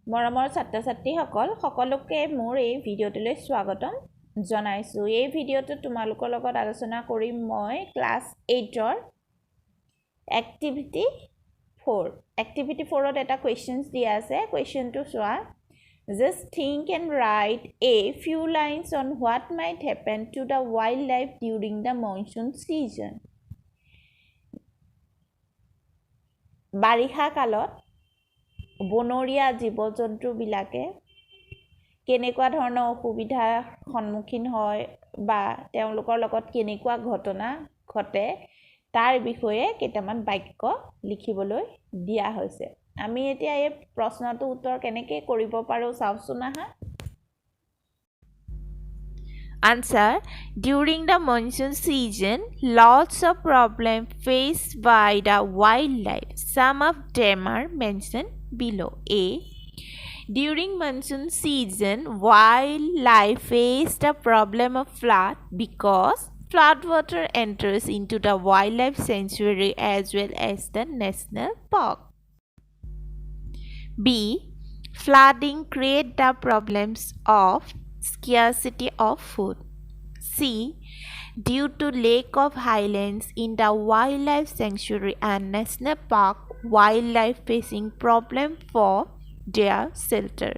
মৰমৰ ছাত্ৰ-ছাত্ৰীসকল সকলোকে মোৰ এই ভিডিঅ'টোলৈ স্বাগতম জনাইছোঁ। এই ভিডিঅ'টো তোমালোকৰ লগত আলোচনা কৰিম মই ক্লাছ 8ৰ এক্টিভিটি 4। এক্টিভিটি 4ত এটা কুৱেশ্যনছ দিয়া আছে। কুৱেশ্যনটো চোৱা। Just think and write a few lines on what might happen to the wildlife during the monsoon season. বাৰিষা কালত বনৰীয়া জীৱ-জন্তুবিলাকে কেনেকুৱা ধৰণৰ অসুবিধাৰ সন্মুখীন হয় বা তেওঁলোকৰ লগত কেনেকুৱা ঘটনা ঘটে তাৰ বিষয়ে কেইটামান বাক্য লিখিবলৈ দিয়া হৈছে। আমি এতিয়া এই প্ৰশ্নটো উত্তৰ কেনেকৈ কৰিব পাৰোঁ চাওঁচোন আহা। Answer. During the monsoon season, lots of problems faced by the wildlife. Some of them are mentioned below. A. During monsoon season, wildlife face the problem of flood because floodwater enters into the wildlife sanctuary as well as the national park. B. Flooding creates the problems of scarcity of food. C. Due to lack of highlands in the wildlife sanctuary and national park, wildlife facing problem for their shelter.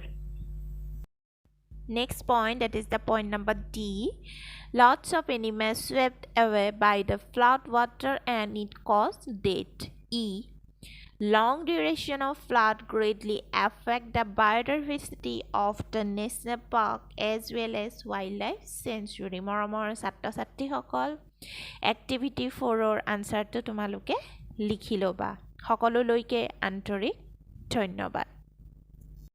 Next point, that is the point number D. Lots of animals swept away by the flood water and it caused death. E. Long duration of flood greatly affect the biodiversity of the national park as well as wildlife sanctuary. মৰমৰ ছাত্ৰ-ছাত্ৰীসকল activity 4ৰ আনসাৰটো তোমালোকে লিখি ল'বা। সকলোলৈকে আন্তৰিক ধন্যবাদ।